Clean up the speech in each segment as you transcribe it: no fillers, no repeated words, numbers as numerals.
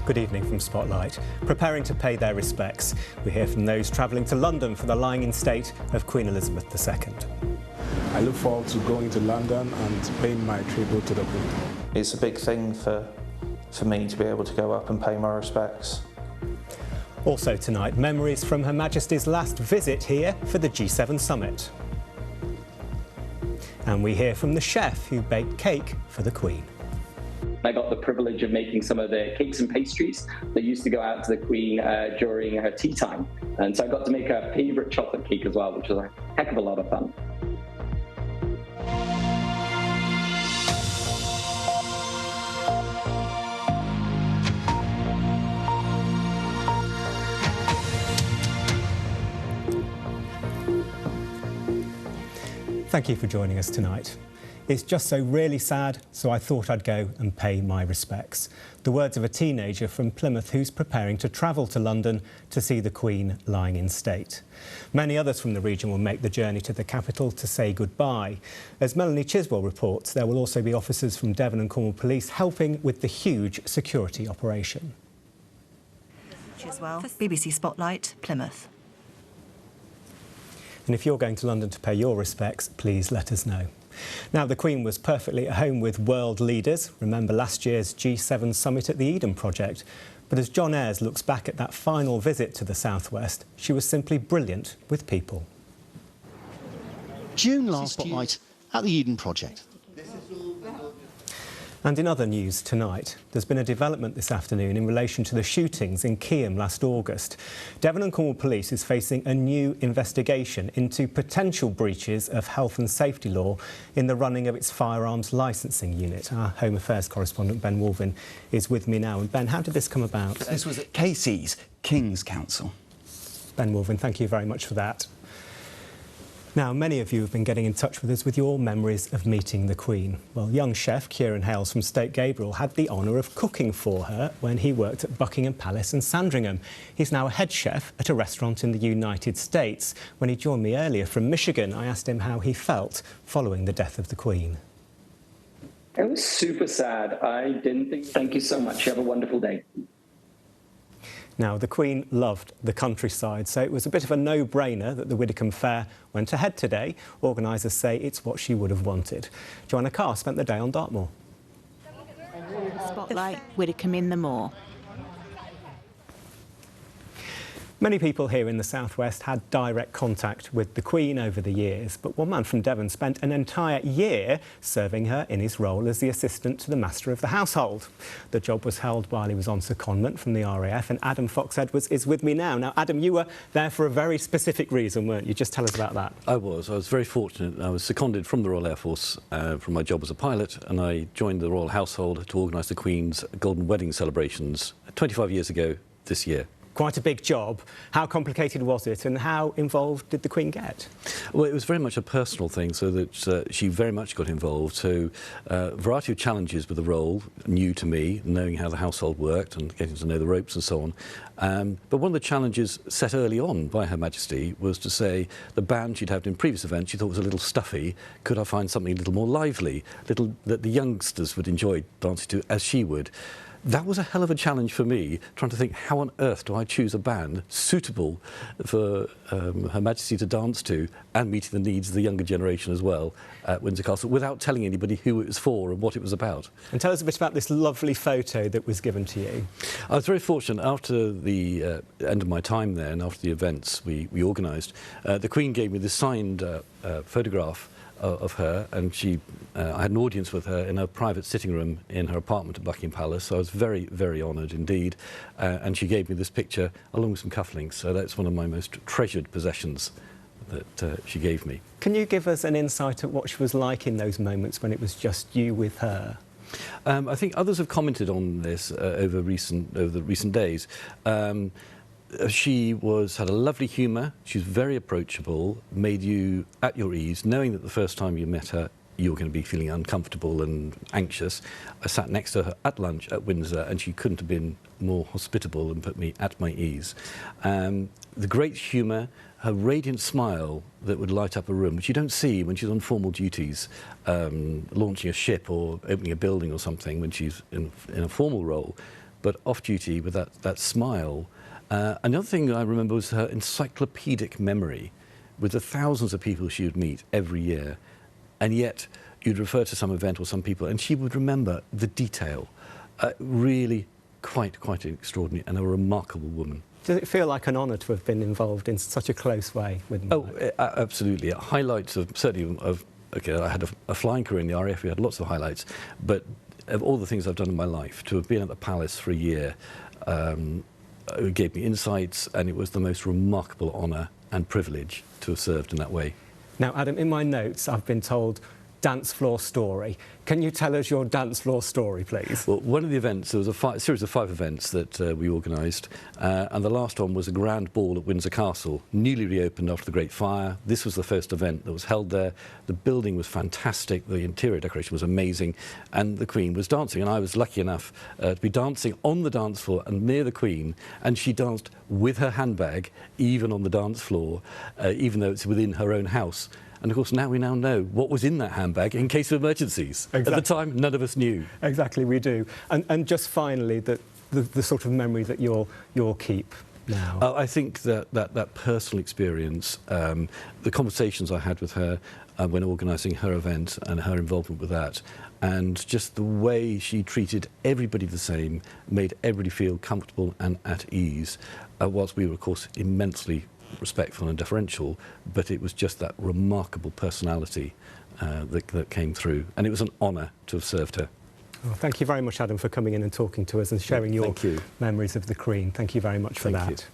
Good evening from Spotlight. Preparing to pay their respects, we hear from those travelling to London for the lying in state of Queen Elizabeth II. I look forward to going to London and paying my tribute to the Queen. It's a big thing for me to be able to go up and pay my respects. Also tonight, memories from Her Majesty's last visit here for the G7 summit. And we hear from the chef who baked cake for the Queen. I got the privilege of making some of the cakes and pastries that used to go out to the Queen during her tea time. And so I got to make her favourite chocolate cake as well, which was a heck of a lot of fun. Thank you for joining us tonight. It's just so really sad, so I thought I'd go and pay my respects. The words of a teenager from Plymouth who's preparing to travel to London to see the Queen lying in state. Many others from the region will make the journey to the capital to say goodbye. As Melanie Chiswell reports, there will also be officers from Devon and Cornwall Police helping with the huge security operation. Chiswell, BBC Spotlight, Plymouth. And if you're going to London to pay your respects, please let us know. Now, the Queen was perfectly at home with world leaders. Remember last year's G7 summit at the Eden Project. But as John Ayres looks back at that final visit to the southwest, she was simply brilliant with people. June last Spotlight at the Eden Project. And in other news tonight, there's been a development this afternoon in relation to the shootings in Keyham last August. Devon and Cornwall Police is facing a new investigation into potential breaches of health and safety law in the running of its firearms licensing unit. Our Home Affairs correspondent Ben Wolvin is with me now. And Ben, how did this come about? This was at Casey's King's Council. Ben Wolvin, thank you very much for that. Now, many of you have been getting in touch with us with your memories of meeting the Queen. Well, young chef Kieran Hales from Stoke Gabriel had the honour of cooking for her when he worked at Buckingham Palace and Sandringham. He's now a head chef at a restaurant in the United States. When he joined me earlier from Michigan, I asked him how he felt following the death of the Queen. It was super sad. I didn't think... Thank you so much. You have a wonderful day. Now, the Queen loved the countryside, so it was a bit of a no-brainer that the Widdicombe Fair went ahead today. Organisers say it's what she would have wanted. Joanna Carr spent the day on Dartmoor. Spotlight, Widdicombe in the Moor. Many people here in the southwest had direct contact with the Queen over the years, but one man from Devon spent an entire year serving her in his role as the assistant to the Master of the Household. The job was held while he was on secondment from the RAF, and Adam Fox-Edwards is with me now. Now, Adam, you were there for a very specific reason, weren't you? Just tell us about that. I was very fortunate. I was seconded from the Royal Air Force from my job as a pilot, and I joined the Royal Household to organise the Queen's Golden Wedding celebrations 25 years ago this year. Quite a big job. How complicated was it, and how involved did the Queen get? Well, it was very much a personal thing, so that she very much got involved. So a variety of challenges with the role, new to me, knowing how the household worked and getting to know the ropes and so on. But one of the challenges set early on by Her Majesty was to say the band she'd had in previous events she thought was a little stuffy. Could I find something a little more lively, that the youngsters would enjoy dancing to as she would? That was a hell of a challenge for me, trying to think, how on earth do I choose a band suitable for Her Majesty to dance to and meeting the needs of the younger generation as well at Windsor Castle, without telling anybody who it was for and what it was about. And tell us a bit about this lovely photo that was given to you. I was very fortunate. After the end of my time there and after the events we organised, the Queen gave me this signed photograph of her, and I had an audience with her in a private sitting room in her apartment at Buckingham Palace, so I was very, very honoured indeed. And she gave me this picture along with some cufflinks, so that's one of my most treasured possessions that she gave me. Can you give us an insight at what she was like in those moments when it was just you with her? I think others have commented on this over the recent days. She had a lovely humour, she was very approachable, made you at your ease, knowing that the first time you met her you were going to be feeling uncomfortable and anxious. I sat next to her at lunch at Windsor and she couldn't have been more hospitable and put me at my ease. The great humour, her radiant smile that would light up a room, which you don't see when she's on formal duties, launching a ship or opening a building or something when she's in a formal role. but off duty with that smile. Another thing I remember was her encyclopedic memory with the thousands of people she would meet every year, and yet you'd refer to some event or some people and she would remember the detail. Really quite extraordinary and a remarkable woman. Does it feel like an honour to have been involved in such a close way with them? Oh, absolutely. Highlights of, certainly of, okay, I had a flying career in the RAF, we had lots of highlights, but of all the things I've done in my life, to have been at the Palace for a year, it gave me insights, and it was the most remarkable honour and privilege to have served in that way. Now, Adam, in my notes, I've been told dance floor story. Can you tell us your dance floor story, please? Well, one of the events, there was a series of 5 events that we organised, and the last one was a grand ball at Windsor Castle, newly reopened after the Great Fire. This was the first event that was held there. The building was fantastic, the interior decoration was amazing, and the Queen was dancing, and I was lucky enough to be dancing on the dance floor and near the Queen, and she danced with her handbag, even on the dance floor, even though it's within her own house. And of course, we now know what was in that handbag in case of emergencies. Exactly. At the time, none of us knew. Exactly, we do. And just finally, the sort of memory that you'll keep now. I think that personal experience, the conversations I had with her when organising her event and her involvement with that, and just the way she treated everybody the same, made everybody feel comfortable and at ease, whilst we were, of course, immensely respectful and deferential, but it was just that remarkable personality that came through, and it was an honour to have served her. Well, thank you very much, Adam, for coming in and talking to us and sharing your memories of the Queen. Thank you very much for that.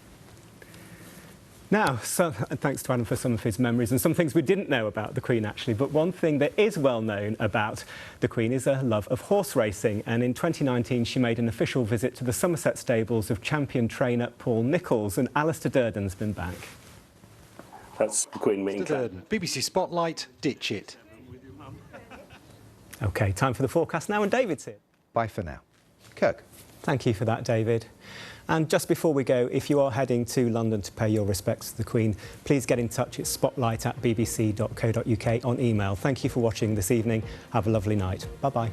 Now, thanks to Adam for some of his memories and some things we didn't know about the Queen, actually, but one thing that is well known about the Queen is her love of horse racing, and in 2019 she made an official visit to the Somerset stables of champion trainer Paul Nicholls, and Alistair Durden's been back. That's the Queen meeting. Durden, BBC Spotlight, ditch it. OK, time for the forecast now, and David's here. Bye for now. Kirk. Thank you for that, David. And just before we go, if you are heading to London to pay your respects to the Queen, please get in touch. It's spotlight@bbc.co.uk on email. Thank you for watching this evening. Have a lovely night. Bye-bye.